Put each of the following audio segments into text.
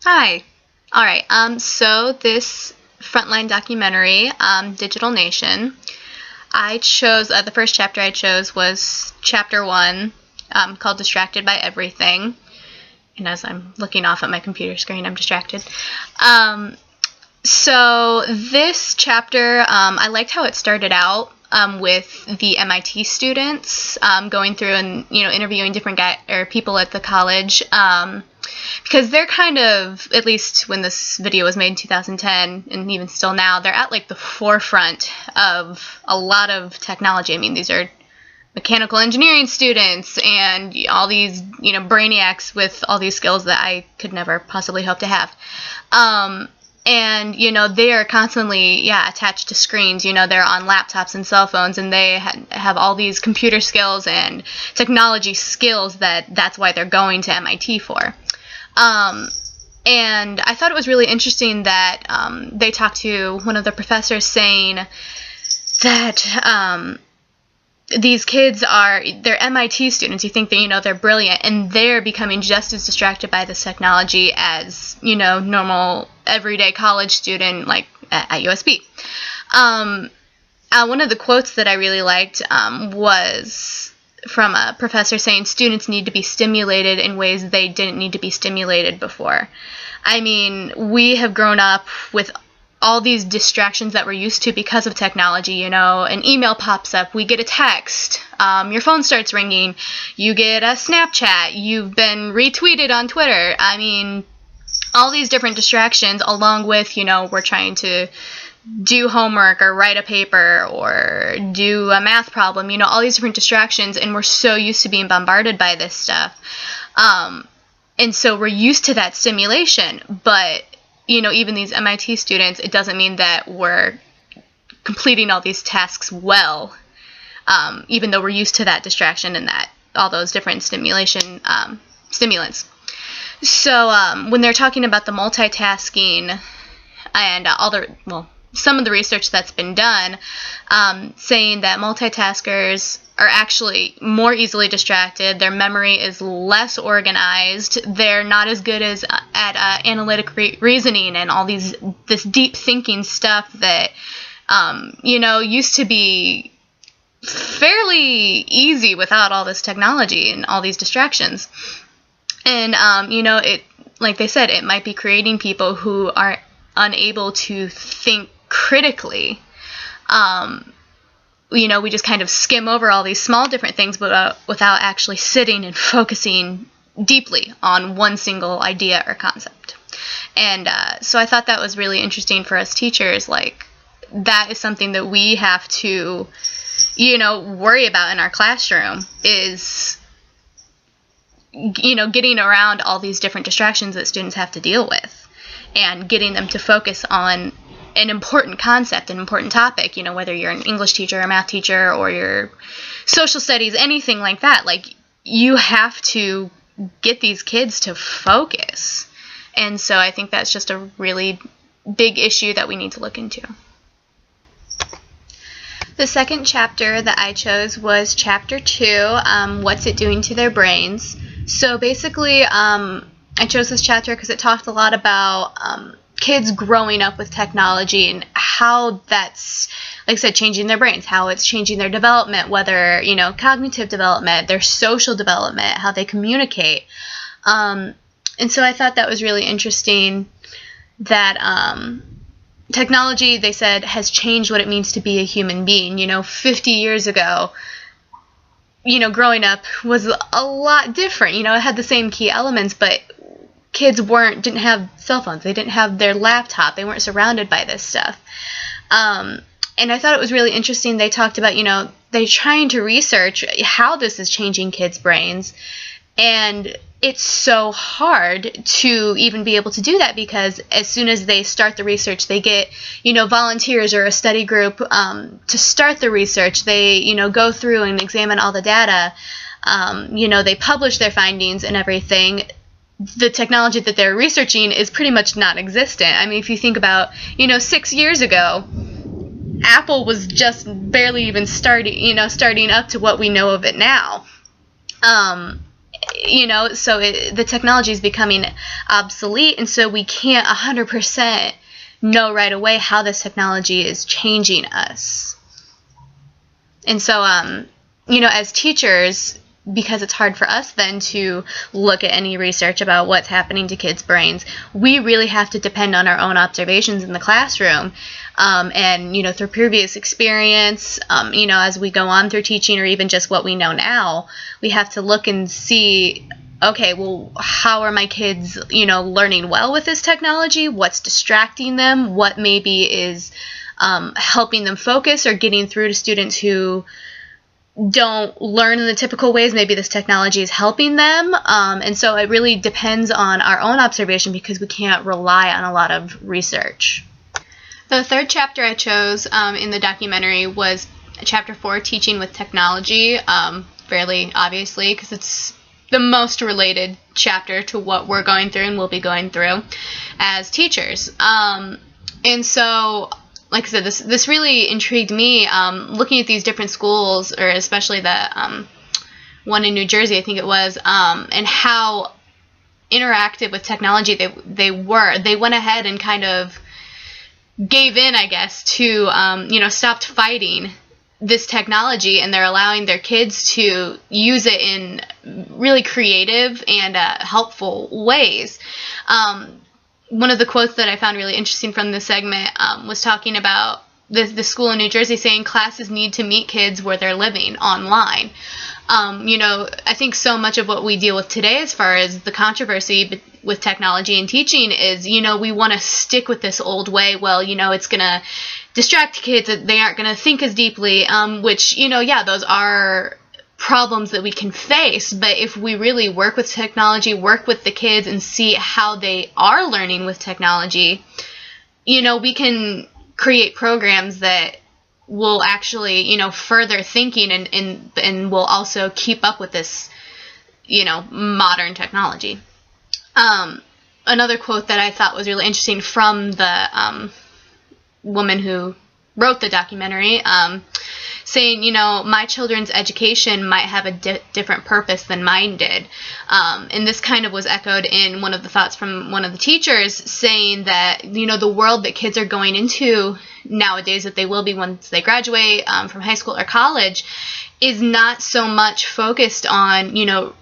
Hi. All right. So this Frontline documentary, Digital Nation, I chose the first chapter I chose was chapter 1, called "Distracted by Everything." And as I'm looking off at my computer screen, I'm distracted. So this chapter, I liked how it started out with the MIT students going through and interviewing different people at the college. Because they're kind of, at least when this video was made in 2010, and even still now, they're at like the forefront of a lot of technology. I mean, these are mechanical engineering students and all these, brainiacs with all these skills that I could never possibly hope to have. And, they are constantly, attached to screens. They're on laptops and cell phones, and they have all these computer skills and technology skills that's why they're going to MIT for. And I thought it was really interesting that they talked to one of the professors saying that these kids they're MIT students. You think that, they're brilliant, and they're becoming just as distracted by this technology as, normal everyday college student like at USB. One of the quotes that I really liked was from a professor saying students need to be stimulated in ways they didn't need to be stimulated before. I mean, we have grown up with all these distractions that we're used to because of technology. An email pops up, we get a text, your phone starts ringing, you get a Snapchat, you've been retweeted on Twitter. I mean, all these different distractions, along with, we're trying to do homework or write a paper or do a math problem, all these different distractions, and we're so used to being bombarded by this stuff. And so we're used to that stimulation, but, even these MIT students, it doesn't mean that we're completing all these tasks well, even though we're used to that distraction and that all those different stimulants. So when they're talking about the multitasking and some of the research that's been done, saying that multitaskers are actually more easily distracted, their memory is less organized, they're not as good as at analytic reasoning and all this deep thinking stuff that used to be fairly easy without all this technology and all these distractions. And it, like they said, it might be creating people who are unable to think critically. We just kind of skim over all these small different things without actually sitting and focusing deeply on one single idea or concept. And so I thought that was really interesting for us teachers. Like, that is something that we have to, worry about in our classroom is, getting around all these different distractions that students have to deal with and getting them to focus on an important concept, an important topic, whether you're an English teacher, a math teacher, or your social studies, anything like that. Like, you have to get these kids to focus. And so I think that's just a really big issue that we need to look into. The second chapter that I chose was chapter 2, What's It Doing to Their Brains? So basically, I chose this chapter because it talked a lot about kids growing up with technology and how that's, like I said, changing their brains, how it's changing their development, whether, cognitive development, their social development, how they communicate. And so I thought that was really interesting that technology, they said, has changed what it means to be a human being. 50 years ago, growing up was a lot different. It had the same key elements, but kids didn't have cell phones. They didn't have their laptop. They weren't surrounded by this stuff. And I thought it was really interesting. They talked about, they're trying to research how this is changing kids' brains. And it's so hard to even be able to do that because as soon as they start the research, they get, volunteers or a study group to start the research. They, go through and examine all the data. They publish their findings and everything. The technology that they're researching is pretty much non-existent. I mean, if you think about, 6 years ago, Apple was just barely even starting up to what we know of it now. So the technology is becoming obsolete, and so we can't 100% know right away how this technology is changing us. And so, as teachers, because it's hard for us then to look at any research about what's happening to kids' brains, we really have to depend on our own observations in the classroom. And through previous experience, as we go on through teaching, or even just what we know now, we have to look and see, okay, well, how are my kids, learning well with this technology? What's distracting them? What maybe is helping them focus or getting through to students who don't learn in the typical ways? Maybe this technology is helping them. And so it really depends on our own observation, because we can't rely on a lot of research. The third chapter I chose in the documentary was chapter 4, Teaching with Technology, fairly obviously, because it's the most related chapter to what we're going through and will be going through as teachers. And so, like I said, this really intrigued me, looking at these different schools, or especially the one in New Jersey, I think it was, and how interactive with technology they were. They went ahead and kind of gave in, I guess, to, stopped fighting this technology, and they're allowing their kids to use it in really creative and helpful ways. One of the quotes that I found really interesting from this segment was talking about the school in New Jersey saying classes need to meet kids where they're living online. I think so much of what we deal with today as far as the controversy with technology and teaching is, we want to stick with this old way. Well, it's going to distract kids. They aren't going to think as deeply, which, those are problems that we can face. But if we really work with technology, work with the kids, and see how they are learning with technology, we can create programs that will actually, further thinking and will also keep up with this, modern technology. Another quote that I thought was really interesting from the woman who wrote the documentary, saying, my children's education might have a different purpose than mine did. And this kind of was echoed in one of the thoughts from one of the teachers, saying that, the world that kids are going into nowadays, that they will be once they graduate from high school or college, is not so much focused on,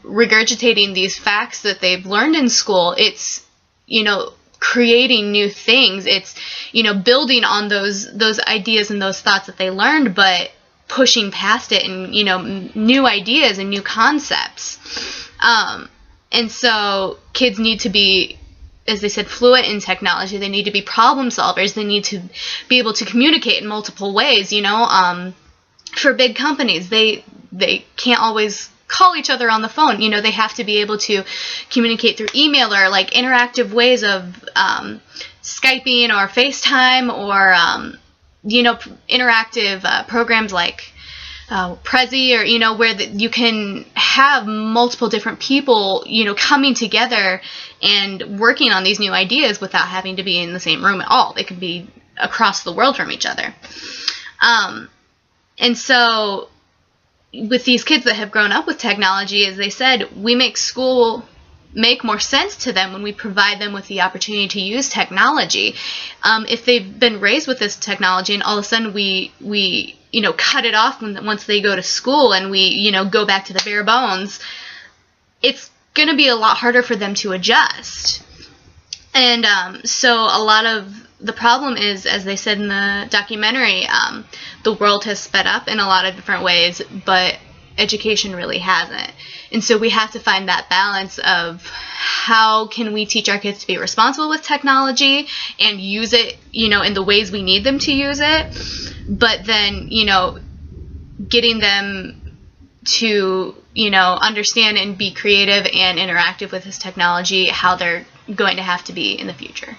regurgitating these facts that they've learned in school. It's, creating new things. It's, building on those ideas and those thoughts that they learned, but pushing past it and, new ideas and new concepts. And so kids need to be, as they said, fluent in technology. They need to be problem solvers. They need to be able to communicate in multiple ways. For big companies, they can't always call each other on the phone. They have to be able to communicate through email or like interactive ways of Skyping or FaceTime or interactive programs like Prezi, or where you can have multiple different people coming together and working on these new ideas without having to be in the same room at all. They can be across the world from each other. And so with these kids that have grown up with technology, as they said, we make school make more sense to them when we provide them with the opportunity to use technology. If they've been raised with this technology and all of a sudden we cut it off once they go to school and we go back to the bare bones, it's going to be a lot harder for them to adjust. And so a lot of the problem is, as they said in the documentary, the world has sped up in a lot of different ways, but education really hasn't. And so we have to find that balance of how can we teach our kids to be responsible with technology and use it, in the ways we need them to use it, but then, getting them to, understand and be creative and interactive with this technology, how they're going to have to be in the future.